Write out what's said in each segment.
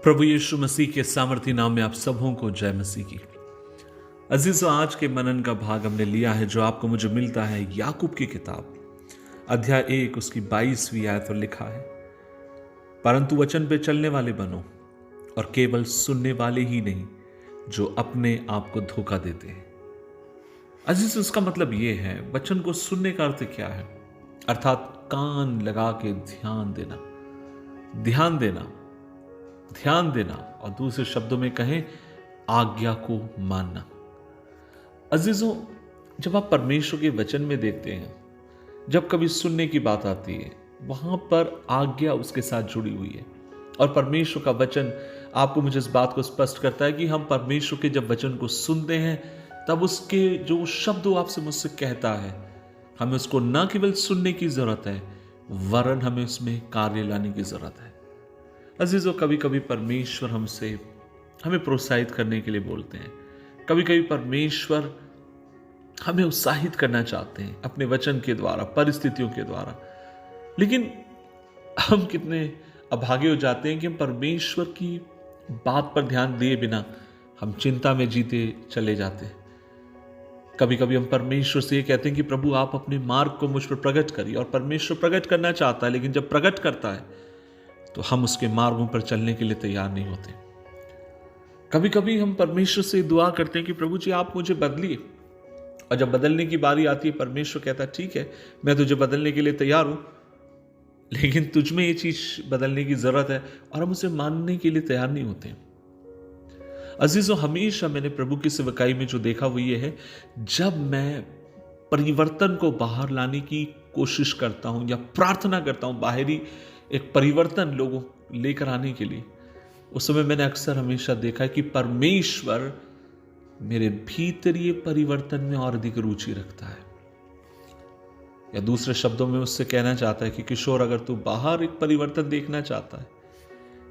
प्रभु यीशु मसीह के सामर्थी नाम में आप सबों को जय मसीह की। अजीजों, आज के मनन का भाग हमने लिया है जो आपको मुझे मिलता है याकूब की किताब अध्याय 1 उसकी 22वीं आयत पर लिखा है, परंतु वचन पे चलने वाले बनो और केवल सुनने वाले ही नहीं जो अपने आप को धोखा देते हैं। अजीज, उसका मतलब यह है, वचन को सुनने का अर्थ क्या है? अर्थात कान लगा के ध्यान देना, ध्यान देना, ध्यान देना, और दूसरे शब्दों में कहें आज्ञा को मानना। अजीजों, जब आप परमेश्वर के वचन में देखते हैं, जब कभी सुनने की बात आती है, वहां पर आज्ञा उसके साथ जुड़ी हुई है। और परमेश्वर का वचन आपको मुझे इस बात को स्पष्ट करता है कि हम परमेश्वर के जब वचन को सुनते हैं, तब उसके जो शब्द आपसे मुझसे कहता है, हमें उसको न केवल सुनने की जरूरत है, वरन हमें उसमें कार्य लाने की जरूरत है। अजीजों, कभी कभी परमेश्वर हमें प्रोत्साहित करने के लिए बोलते हैं, कभी कभी परमेश्वर हमें उत्साहित करना चाहते हैं अपने वचन के द्वारा, परिस्थितियों के द्वारा। लेकिन हम कितने अभागे हो जाते हैं कि हम परमेश्वर की बात पर ध्यान दिए बिना हम चिंता में जीते चले जाते हैं। कभी कभी हम परमेश्वर से ये कहते हैं कि प्रभु आप अपने मार्ग को मुझ पर प्रकट करिए, और परमेश्वर प्रकट करना चाहता है, लेकिन जब प्रकट करता है तो हम उसके मार्गों पर चलने के लिए तैयार नहीं होते। कभी कभी हम परमेश्वर से दुआ करते हैं कि प्रभु जी आप मुझे बदलिए, और जब बदलने की बारी आती है, परमेश्वर कहता है ठीक है, मैं तुझे बदलने के लिए तैयार हूं, लेकिन तुझ में ये चीज बदलने की जरूरत है, और हम उसे मानने के लिए तैयार नहीं होते। अजीजों, हमेशा मैंने प्रभु की सेवकाई में जो देखा वो ये है, जब मैं परिवर्तन को बाहर लाने की कोशिश करता हूं या प्रार्थना करता हूं बाहरी एक परिवर्तन लोगों लेकर आने के लिए, उस समय मैंने अक्सर हमेशा देखा है कि परमेश्वर मेरे भीतरीय परिवर्तन में और अधिक रुचि रखता है। या दूसरे शब्दों में उससे कहना चाहता है कि किशोर, अगर तू बाहर एक परिवर्तन देखना चाहता है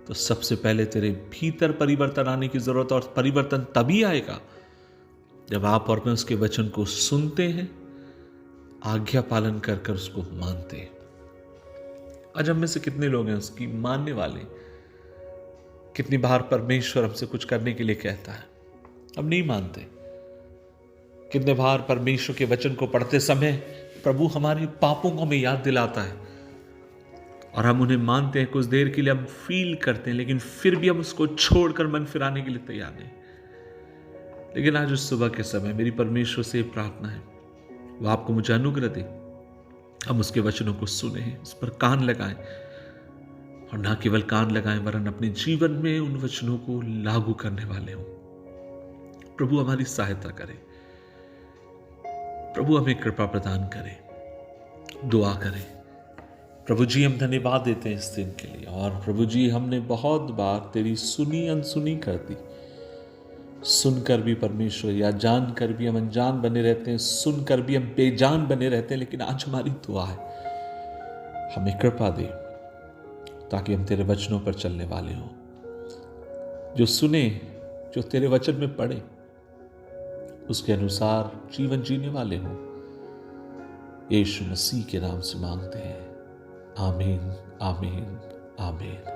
तो सबसे पहले तेरे भीतर परिवर्तन आने की जरूरत है, और परिवर्तन तभी आएगा जब आप और मैं उसके वचन को सुनते हैं, आज्ञा पालन कर कर उसको मानते हैं। आज हम में से कितने लोग हैं उसकी मानने वाले? कितनी बार परमेश्वर हमसे कुछ करने के लिए कहता है, हम नहीं मानते। कितने बार परमेश्वर के वचन को पढ़ते समय प्रभु हमारे पापों को हमें याद दिलाता है, और हम उन्हें मानते हैं, कुछ देर के लिए हम फील करते हैं, लेकिन फिर भी हम उसको छोड़कर मन फिराने के लिए तैयार नहीं। लेकिन आज उस सुबह के समय मेरी परमेश्वर से प्रार्थना है, वह आपको मुझे अनुग्रह दे, हम उसके वचनों को सुने, उस पर कान लगाएं, और ना केवल कान लगाएं वरन अपने जीवन में उन वचनों को लागू करने वाले हों। प्रभु हमारी सहायता करे, प्रभु हमें कृपा प्रदान करे। दुआ करें। प्रभु जी, हम धन्यवाद देते हैं इस दिन के लिए, और प्रभु जी हमने बहुत बार तेरी सुनी अनसुनी कर दी, सुनकर भी परमेश्वर या जानकर भी हम अनजान बने रहते हैं, सुनकर भी हम बेजान बने रहते हैं। लेकिन आज हमारी दुआ है, हमें कृपा दे ताकि हम तेरे वचनों पर चलने वाले हों, जो सुने, जो तेरे वचन में पढ़े, उसके अनुसार जीवन जीने वाले हों। यीशु मसीह के नाम से मांगते हैं, आमीन, आमीन, आमीन।